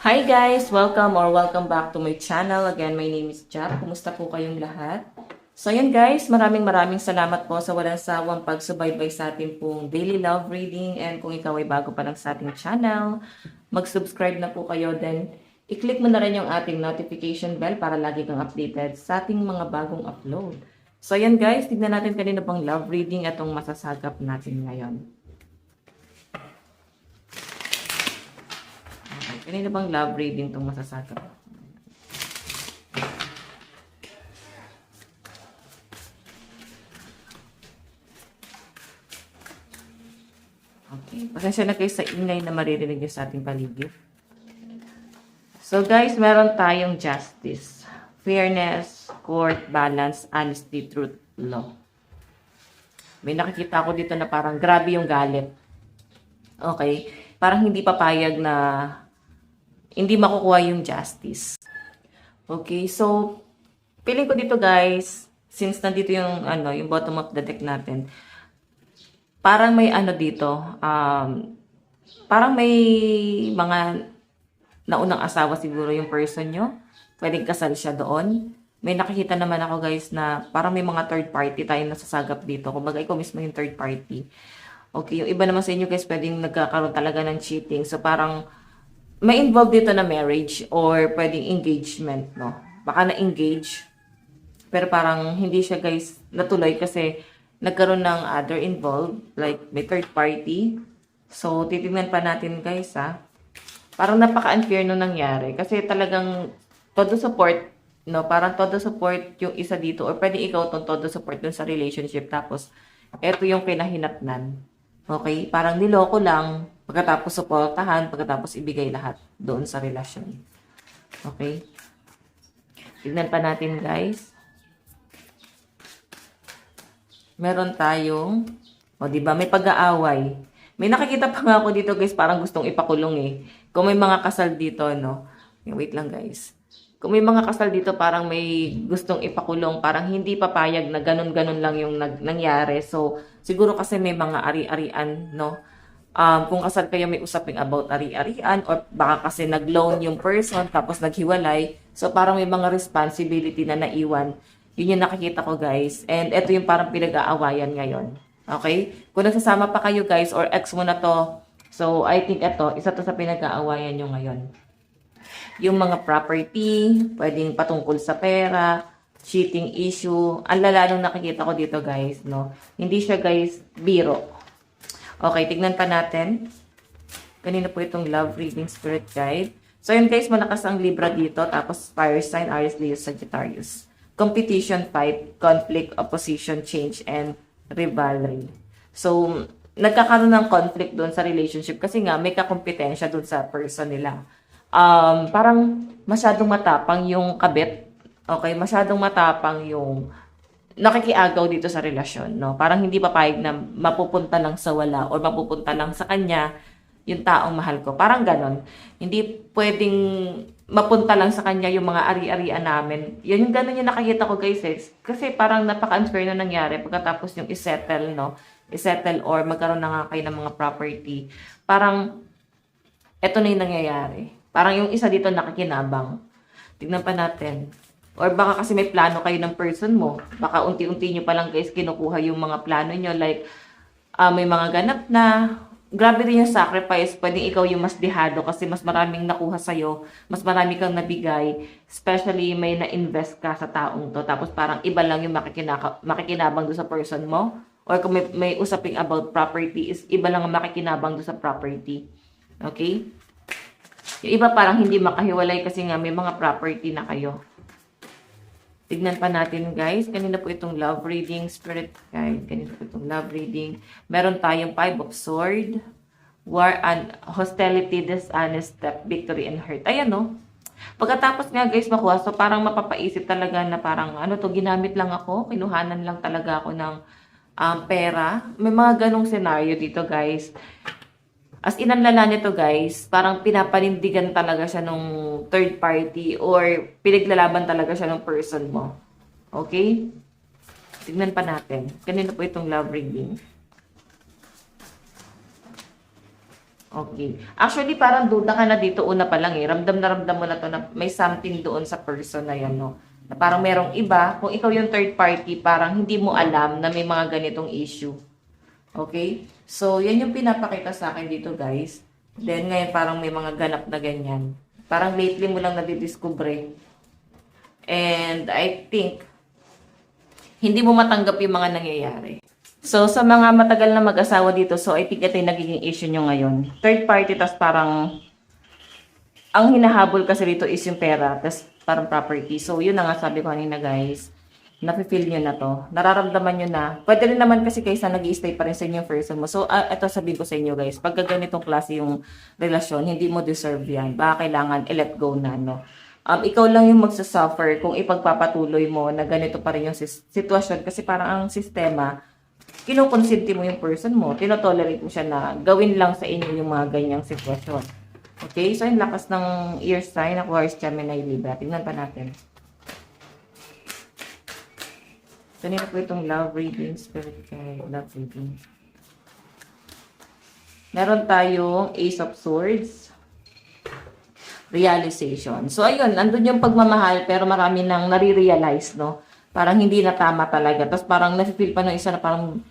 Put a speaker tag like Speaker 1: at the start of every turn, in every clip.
Speaker 1: Hi guys! Welcome back to my channel. Again, my name is Jack. Kumusta po kayong lahat? So yun guys, maraming salamat po sa walang sawang pagsubaybay sa ating pong daily love reading. And kung ikaw ay bago pa lang sa ating channel, mag-subscribe na po kayo. Then, i-click mo na rin yung ating notification bell para lagi kang updated sa ating mga bagong upload. So yan guys, tignan natin kanina bang love reading atong masasagap natin ngayon. Kanina bang love reading itong masasagap? Okay. Pasensya na kayo sa ingay na maririnig nyo sa ating paligid. So guys, meron tayong justice, fairness, court, balance, honesty, truth, law. May nakikita ako dito na parang grabe yung galit. Okay? Parang hindi papayag na hindi makukuha yung justice. Okay, so feeling ko dito guys, since nandito yung yung bottom of the deck natin, parang may dito, parang may mga naunang asawa siguro yung person nyo. Pwedeng kasal siya doon. May nakikita naman ako guys na parang may mga third party tayong nasasagap dito. Kumbaga ikaw mismo yung third party. Okay, yung iba naman sa inyo guys, pwedeng nagkakaroon talaga ng cheating. So parang may involved dito na marriage or pwedeng engagement, no? Baka na-engage, pero parang hindi siya guys natuloy kasi nagkaroon ng other involved, like may third party. So, titignan pa natin guys, ha? Parang napaka-unfair nung nangyari kasi talagang todo support, no? Parang todo support yung isa dito or pwede ikaw tong todo support dun sa relationship tapos eto yung kinahinatnan. Okay? Parang niloko lang, pagkatapos suportahan, pagkatapos ibigay lahat doon sa relasyon. Okay? Tignan pa natin, guys. Meron tayong, di ba, may pag-aaway. May nakikita pa nga ako dito, guys, parang gustong ipakulong eh. Kung may mga kasal dito, no? Wait lang, guys. Kung may mga kasal dito, parang may gustong ipakulong, parang hindi papayag na ganun-ganun lang yung nangyari. So, siguro kasi may mga ari-arian, no? Kung kasal kayo, may usaping about ari-arian, or baka kasi nag-loan yung person, tapos naghiwalay. So, parang may mga responsibility na naiwan. Yun yung nakikita ko, guys. And ito yung parang pinag-aawayan ngayon. Okay? Kung nagsasama pa kayo, guys, or ex mo na to, so, I think ito, isa to sa pinag-aawayan nyo ngayon. Yung mga property, pwedeng patungkol sa pera, cheating issue. Ang lala nung nakikita ko dito, guys, no? Hindi siya, guys, biro. Okay, tignan pa natin. Kanina po itong love reading spirit guide. So, yun guys, malakas ang Libra dito. Tapos, fire sign, Aries, Leo, Sagittarius. Competition, fight, conflict, opposition, change, and rivalry. So, nagkakaroon ng conflict doon sa relationship kasi nga may kakompetensya doon sa person nila. Parang masyadong matapang yung kabit. Okay, masyadong matapang yung nakikiagaw dito sa relasyon, no? Parang hindi papayag na mapupunta lang sa wala or mapupunta lang sa kanya yung taong mahal ko. Parang ganon. Hindi pwedeng mapunta lang sa kanya yung mga ari-arian namin. Yan yung ganon yung nakikita ko guys eh. Kasi parang napaka-unfair na nangyari pagkatapos yung isettle, no? Isettle or magkaroon na nga kayo ng mga property. Parang eto na yung nangyayari. Parang yung isa dito nakikinabang. Tignan pa natin. Or baka kasi may plano kayo ng person mo. Baka unti-unti nyo pa lang guys kinukuha yung mga plano nyo. Like, may mga ganap na. Grabe rin yung sacrifice. Pwedeng ikaw yung mas dehado kasi mas maraming nakuha sa'yo. Mas marami kang nabigay. Especially may na-invest ka sa taong to. Tapos parang iba lang yung makikinabang doon sa person mo. Or kung may usaping about property, is iba lang ang makikinabang doon sa property. Okay? Yung iba parang hindi makahiwalay kasi nga may mga property na kayo. Tignan pa natin guys. Kanina po itong love reading, spirit guide. Kanina po itong love reading. Meron tayong 5 of sword, war and hostility, dishonest step, victory and hurt. Ayan no. Pagkatapos nga guys makuha, so parang mapapaisip talaga na parang ano to, ginamit lang ako, kinuhanan lang talaga ako ng pera. May mga ganong scenario dito guys. As in, ang lala nito guys, parang pinapanindigan talaga siya nung third party or pinaglalaban talaga siya ng person mo. Okay? Tignan pa natin. Kanina po itong love reading. Okay. Actually, parang duda ka na dito una pa lang eh. Ramdam na ramdam mo na to na may something doon sa person na yan, no? Na parang merong iba, kung ikaw yung third party, parang hindi mo alam na may mga ganitong issue. Okay? So, yan yung pinapakita sa akin dito, guys. Then, ngayon parang may mga ganap na ganyan. Parang lately mo lang nadidiscover. And I think, hindi mo matanggap yung mga nangyayari. So, sa mga matagal na mag-asawa dito, so I think ito yung nagiging issue nyo ngayon. Third party, tas parang, ang hinahabol kasi dito is yung pera, tas parang property. So, yun na nga sabi ko kanina guys, nafe-feel nyo na to. Nararamdaman nyo na. Pwede rin naman kasi kayo na nag-i-stay pa rin sa inyo person mo. So, ito sabihin ko sa inyo guys, pagka ganitong klase yung relasyon, hindi mo deserve yan. Baka kailangan i-let go na, no? Ikaw lang yung magsasuffer kung ipagpapatuloy mo na ganito pa rin yung sitwasyon. Kasi parang ang sistema, kinukonsinti mo yung person mo, tinotolerate mo siya na gawin lang sa inyo yung mga ganyang sitwasyon. Okay? So, yung lakas ng ear sign, Aquarius, Gemini, Libra. Tingnan pa natin. Kanina po itong love reading, spirit guide, love reading. Meron tayong Ace of Swords, realization. So, ayun, andun yung pagmamahal, pero marami nang nare-realize, no? Parang hindi na tama talaga. Tapos parang nafe-feel pa ng isa na parang,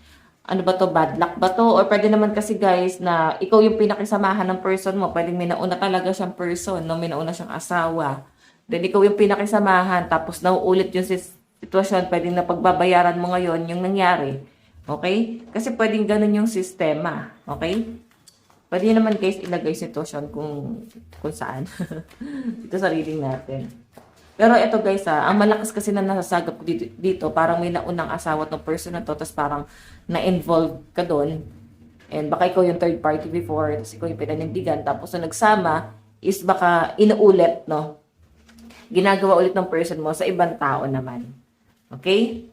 Speaker 1: ano ba to, bad luck ba to? Or pwede naman kasi guys na ikaw yung pinakisamahan ng person mo. Pwedeng may nauna talaga siyang person, no? May nauna siyang asawa. Then ikaw yung pinakisamahan, tapos nauulit yung sitwasyon, pwedeng na pagbabayaran mo ngayon yung nangyari. Okay? Kasi pwedeng ganun yung sistema. Okay? Pwede naman guys ilagay sitwasyon kung saan. Ito sa reading natin. Pero ito guys ang malakas kasi na nasasagap ko dito, parang may naunang asawa ng person na to, tapos parang na-involve ka doon. And baka ikaw yung third party before, tapos ikaw yung pinanindigan, tapos na nagsama, is baka inuulit, no? Ginagawa ulit ng person mo sa ibang tao naman. Okay?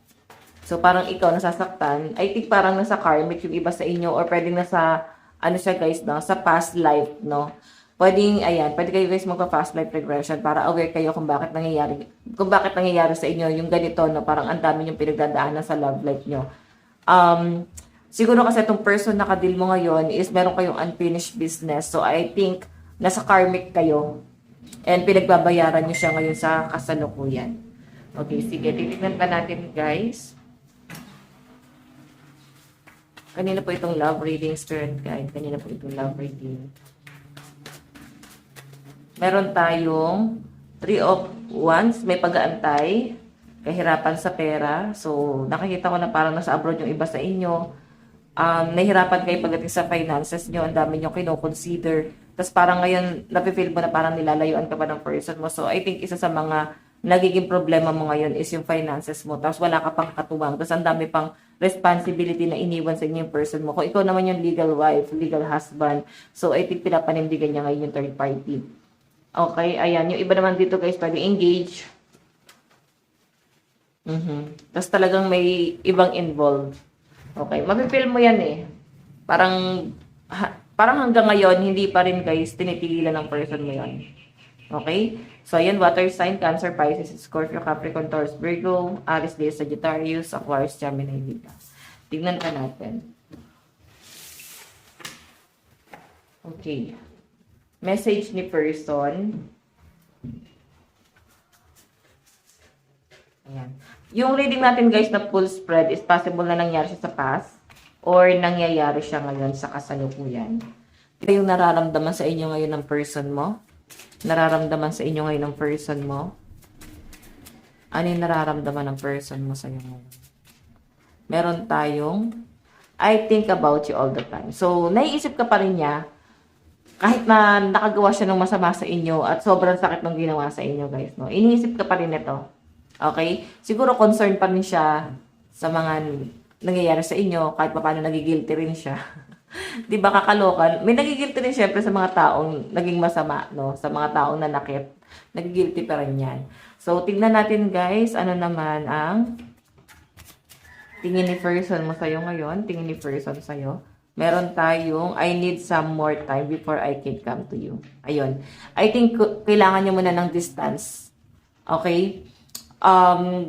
Speaker 1: So parang ikaw nasasaktan, I think parang nasa karmic yung iba sa inyo, or pwedeng nasa, ano siya guys, no? Sa past life, no? Pwedeng, ayan, pwede kayo guys magpa-past life regression para aware kayo kung bakit nangyayari sa inyo yung ganito, no? Parang ang dami yung pinagdadaanan sa love life nyo. Siguro kasi itong person na kadil mo ngayon is meron kayong unfinished business. So, I think, nasa karmic kayo. And pinagbabayaran nyo siya ngayon sa kasalukuyan. Okay, sige, titignan pa natin guys. Kanina po itong love reading, spirit guide. Kanina po itong love reading. Meron tayong 3 of Wands, may pag-aantay, kahirapan sa pera. So, nakikita ko na parang nasa abroad yung iba sa inyo. Nahihirapan kayo pagdating sa finances nyo, ang dami nyo kino-consider. Tapos parang ngayon, napifeel mo na parang nilalayuan ka pa ng person mo. So, I think isa sa mga nagiging problema mo ngayon is yung finances mo. Tapos wala ka pang katuwang. Tapos ang dami pang responsibility na iniwan sa inyo yung person mo. Kung ikaw naman yung legal wife, legal husband, so I think pinapanindigan niya ngayon yung third party. Okay, ayan. Yung iba naman dito guys, pwede engage. Tapos talagang may ibang involved. Okay, mapipil mo yan eh. Parang hanggang ngayon, hindi pa rin guys, tinitigilan ng person mo yan. Okay? So, ayan, water sign, Cancer, Pisces, Scorpio, Capricorn, Taurus, Virgo, Aries, Leo, Sagittarius, Aquarius, Gemini, Libra. Tignan ka natin. Okay. Message ni person. Ayan. Yung reading natin guys na full spread is possible na nangyari siya sa past or nangyayari siya ngayon sa kasalukuyan. Ito yung nararamdaman sa inyo ngayon ng person mo. Nararamdaman sa inyo ngayon ng person mo. Ano yung nararamdaman ng person mo sa inyo ngayon? Meron tayong I think about you all the time. So, naiisip ka pa rin niya kahit na nakagawa siya ng masama sa inyo at sobrang sakit ng ginawa sa inyo, guys, no? Iniisip ka pa rin ito. Okay? Siguro concerned pa rin siya sa mga nangyayari sa inyo, kahit pa paano nagigilty rin siya. Di ba kakalokan? May nagigilty rin syempre sa mga taong naging masama, no? Sa mga taong nanakit. Nagigilty pa rin yan. So, tignan natin, guys, ano naman ang tingin ni person mo sa'yo ngayon. Tingin ni person sa'yo. Meron tayong, I need some more time before I can come to you. Ayun. I think kailangan niyo muna ng distance. Okay?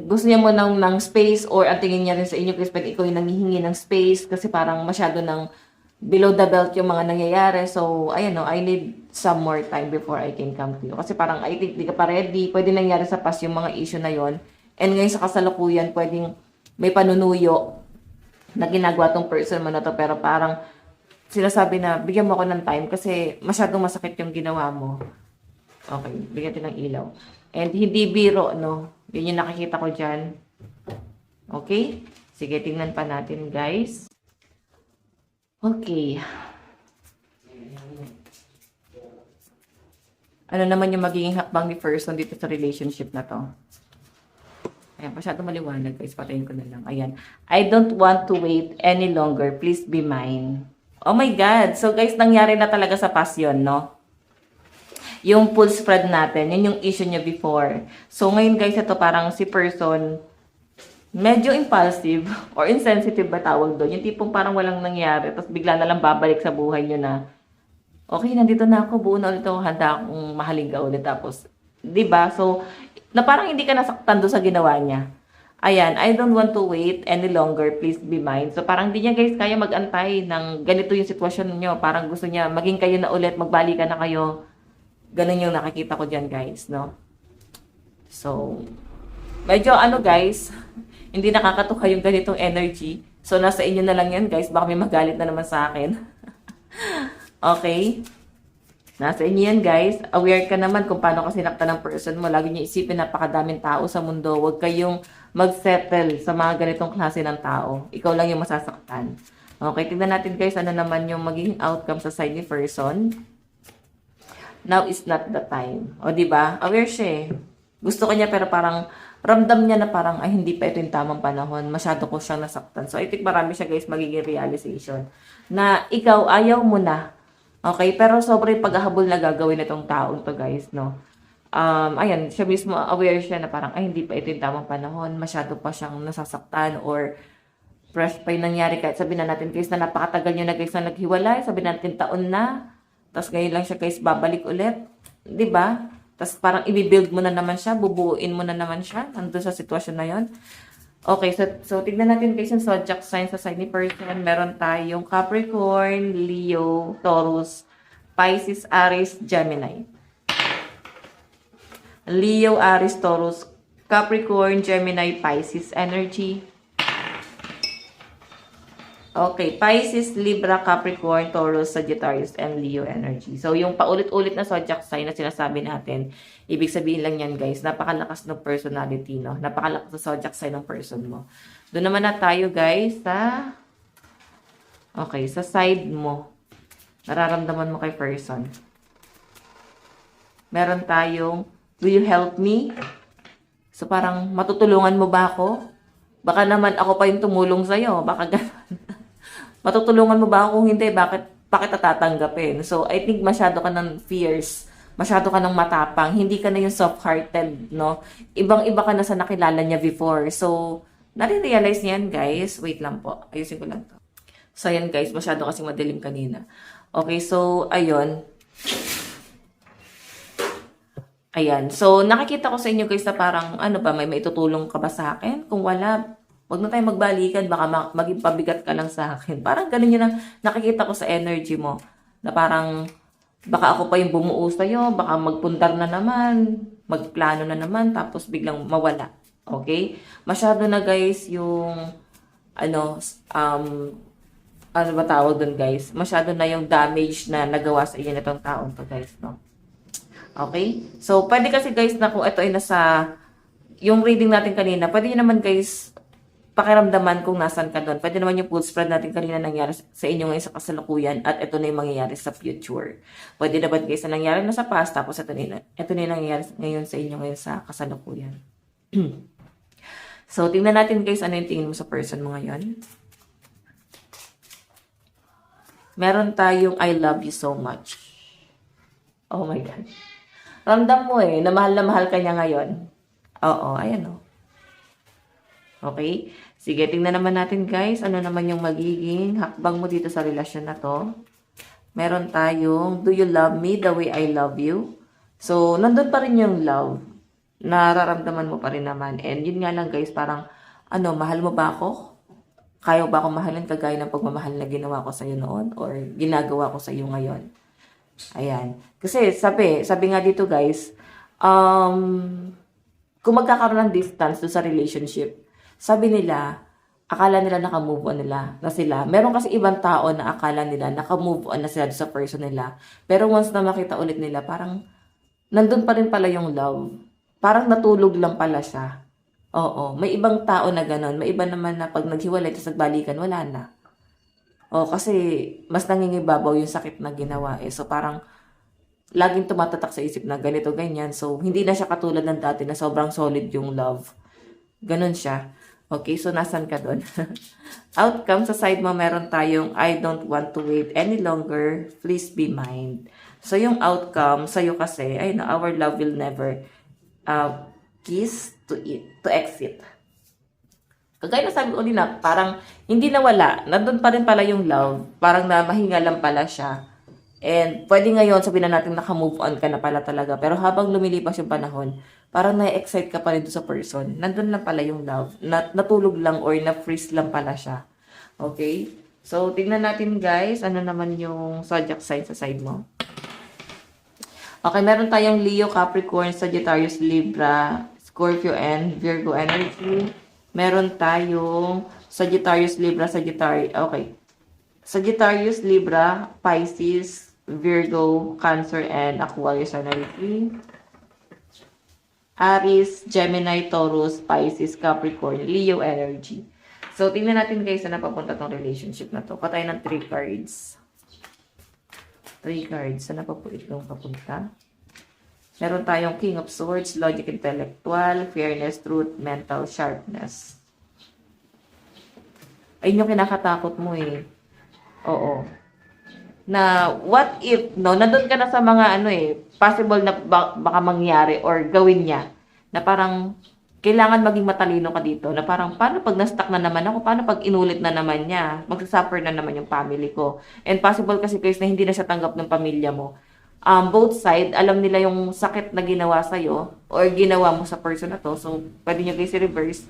Speaker 1: Gusto niya mo ng space or ang tingin niya rin sa inyo kasi pag ikaw yung nanghihingi ng space kasi parang masyado ng below the belt yung mga nangyayari. So, ayan no, I need some more time before I can come to you. Kasi parang, I think, di ka pa ready. Pwede nangyari sa past yung mga issue na yon. And ngayon sa kasalukuyan, pwedeng may panunuyo na ginagawa tong person mo na to. Pero parang, sinasabi na, bigyan mo ako ng time kasi masyadong masakit yung ginawa mo. Okay, bigyan natin ng ilaw. And hindi biro, no? Yun yung nakikita ko dyan. Okay? Sige, tingnan pa natin, guys. Okay. Ano naman yung magiging hakbang ni person dito sa relationship na to? Ayan, masyado maliwanag, guys. Patayin ko na lang. Ayan. I don't want to wait any longer. Please be mine. Oh my God. So, guys, nangyari na talaga sa past yun, no? Yung full spread natin, yun yung issue niya before. So, ngayon, guys, ito parang si person, medyo impulsive or insensitive ba tawag doon? Yung tipong parang walang nangyari, tapos bigla na lang babalik sa buhay nyo na, okay, nandito na ako, buo na ulit ako, handa akong mahalin ka ulit. Tapos, di ba? So, na parang hindi ka nasaktan doon sa ginawa niya. Ayan, I don't want to wait any longer, please be mine. So, parang di niya guys kaya mag-antay ng ganito yung sitwasyon niyo. Parang gusto niya maging kayo na ulit, magbalikan na kayo. Ganun yung nakikita ko dyan, guys, no? So, medyo ano, guys, hindi nakakatuka yung ganitong energy. So, nasa inyo na lang yan, guys. Baka may magalit na naman sa akin. Okay? Nasa inyo yan, guys. Aware ka naman kung paano ka sinaktan ng person mo. Lagi niyo isipin, napakadaming tao sa mundo. Huwag kayong mag-settle sa mga ganitong klase ng tao. Ikaw lang yung masasaktan. Okay, tignan natin, guys, ano naman yung magiging outcome sa side ni person. Now is not the time. O, diba? Aware siya eh. Gusto ko niya pero parang ramdam niya na parang ay hindi pa ito yung tamang panahon. Masyado ko siyang nasaktan. So, I think marami siya guys magiging realization na ikaw ayaw mo na. Okay? Pero sobrang paghahabol na gagawin itong taong to guys, no? Ayan, siya mismo aware siya na parang ay hindi pa ito yung tamang panahon. Masyado pa siyang nasasaktan or fresh pa yung nangyari. Kahit sabihin na natin guys na napakatagal niyo na guys na naghiwalay. Sabihin natin taon na. Tapos ngayon lang siya guys babalik ulit. 'Di ba? Tapos parang i-build mo na naman siya, bubuuin mo na naman siya nandun sa sitwasyon na 'yon. Okay, so tignan natin guys yung zodiac sign sa side ni person. Meron tayong Capricorn, Leo, Taurus, Pisces, Aries, Gemini. Leo, Aries, Taurus, Capricorn, Gemini, Pisces energy. Okay, Pisces, Libra, Capricorn, Taurus, Sagittarius, and Leo energy. So, yung paulit-ulit na zodiac sign na sinasabi natin, ibig sabihin lang yan guys, napakalakas ng personality, no? Napakalakas ng zodiac sign ng person mo. Doon naman na tayo guys sa, okay, sa side mo. Nararamdaman mo kay person. Meron tayong, will you help me? So, parang matutulungan mo ba ako? Baka naman ako pa yung tumulong sa'yo. Baka gano'n. Matutulungan mo ba ako? Kung hindi, bakit tatanggapin? So, I think masyado ka ng fierce. Masyado ka ng matapang. Hindi ka na yung soft-hearted, no? Ibang-iba ka na sa nakilala niya before. So, nare-realize niyan, guys. Wait lang po. Ayusin ko lang to. So, ayan, guys. Masyado kasing madilim kanina. Okay, so, ayun. Ayan. So, nakikita ko sa inyo, guys, na parang, ano ba, may maitutulong ka ba sa akin? Kung wala, wag na tayo magbalikan, baka maging pabigat ka lang sa akin. Parang ganun yun ang nakikita ko sa energy mo. Na parang, baka ako pa yung bumuo sa'yo, baka magpundar na naman, magplano na naman, tapos biglang mawala. Okay? Masyado na guys yung, ano ba tawag dun guys? Masyado na yung damage na nagawa sa inyo nitong taon to guys, no? Okay? So, pwede kasi guys na kung ito ay nasa, yung reading natin kanina, pwede nyo naman guys, pakiramdaman kung nasan ka doon. Pwede naman yung full spread natin kanina nangyari sa inyo ngayon sa kasalukuyan at ito na yung mangyayari sa future. Pwede naman guys na nangyari na sa past tapos ito na yung nangyayari ngayon sa inyo ngayon sa kasalukuyan. So, tingnan natin guys ano yung tingin mo sa person mo ngayon. Meron tayong I love you so much. Oh my God. Ramdam mo na mahal ka niya ngayon. Oo, ayan o. Okay? Sige, tingnan naman natin guys. Ano naman yung magiging hakbang mo dito sa relasyon na to. Meron tayong, do you love me the way I love you? So, nandun pa rin yung love. Nararamdaman mo pa rin naman. And yun nga lang guys, parang, mahal mo ba ako? Kaya ba akong mahalin kagaya ng pagmamahal na ginawa ko sa'yo noon or ginagawa ko sa'yo ngayon? Ayan. Kasi sabi nga dito guys, kung magkakaroon ng distance do sa relationship, sabi nila, akala nila naka-move on nila na sila. Meron kasi ibang tao na akala nila naka-move on na sila sa person nila. Pero once na makita ulit nila, parang nandun pa rin pala yung love. Parang natulog lang pala siya. Oo, may ibang tao na ganon. May iba naman na pag naghiwalay tapos nagbalikan, wala na. O, kasi mas nangingibabaw yung sakit na ginawa eh. So, parang laging tumatatak sa isip na ganito, ganyan. So, hindi na siya katulad ng dati na sobrang solid yung love. Ganon siya. Okay, so nasan ka doon? Outcome, sa side mo, meron tayong I don't want to wait any longer. Please be mine. So, yung outcome, sa'yo kasi, ay no, our love will never kiss to exit. Kagaya na sabi ko na, parang hindi nawala. Nandun pa rin pala yung love. Parang na mahinga lang pala siya. And pwede ngayon sabihin na natin naka-move on ka na pala talaga. Pero habang lumilipas yung panahon, parang na-excite ka pa rin sa person. Nandun lang pala yung love. Natulog lang or na-freeze lang pala siya. Okay? So, tingnan natin guys. Ano naman yung zodiac sign sa side mo? Okay, meron tayong Leo, Capricorn, Sagittarius, Libra, Scorpio, and Virgo energy. Meron tayong Sagittarius, Libra, Sagittarius, okay. Sagittarius, Libra, Pisces, Virgo, Cancer, and Aquarius energy. Aries, Gemini, Taurus, Pisces, Capricorn, Leo energy. So, tingnan natin guys na napapunta tong relationship na to. Patay ng 3 cards. 3 cards. Saan na pa po itong papunta? Meron tayong King of Swords, Logic, Intellectual, Fairness, Truth, Mental, Sharpness. Ayun yung kinakatakot mo eh. Oo. Na what if, no, nandun ka na sa mga ano eh, possible na baka mangyari or gawin niya. Na parang kailangan maging matalino ka dito. Na parang paano pag na-stuck na naman ako, paano pag inulit na naman niya, magsasuffer na naman yung family ko. And possible kasi guys na hindi na siya tanggap ng pamilya mo. Both side, alam nila yung sakit na ginawa sa'yo or ginawa mo sa person na to. So, pwede nyo guys i-reverse.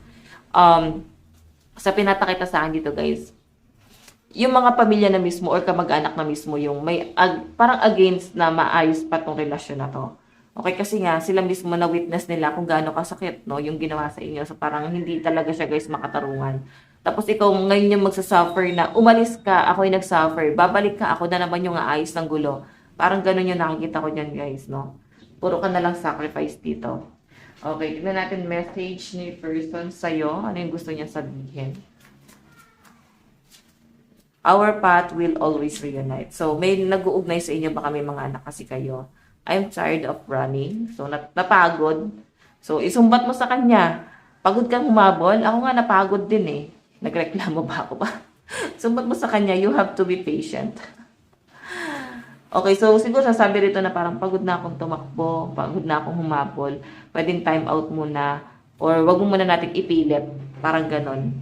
Speaker 1: Sa pinatakita sa akin dito guys, yung mga pamilya na mismo or kamag-anak na mismo yung may parang against na maayos pa tong relasyon na to. Okay, kasi nga, sila mismo na witness nila kung gaano kasakit, no, yung ginawa sa inyo. So, parang hindi talaga siya guys makatarungan. Tapos ikaw ngayon yung magsasuffer na umalis ka, ako yung nagsuffer, babalik ka, ako na naman yung aayos ng gulo. Parang ganun yung nakikita ko dyan, guys, no? Puro ka na lang sacrifice dito. Okay, tignan natin message ni person sa'yo. Ano yung gusto niya sabihin? Our path will always reunite. So, may nag-uugnay sa inyo, baka may mga anak kasi kayo. I'm tired of running. So, napagod. So, isumbat mo sa kanya. Pagod kang humabol? Ako nga napagod din eh. Nagreklamo ba ako ba? Sumbat mo sa kanya, you have to be patient. Okay, so siguro sasabi rito na parang pagod na akong tumakbo, pagod na akong humabol, pwedeng time out muna, or wag mo muna natin ipilit, parang ganon.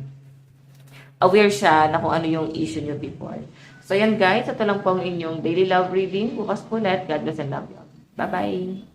Speaker 1: Aware siya na kung ano yung issue niyo before. So yan guys, ito lang po ang inyong daily love reading. Bukas po ulit. God bless and love you. Bye-bye!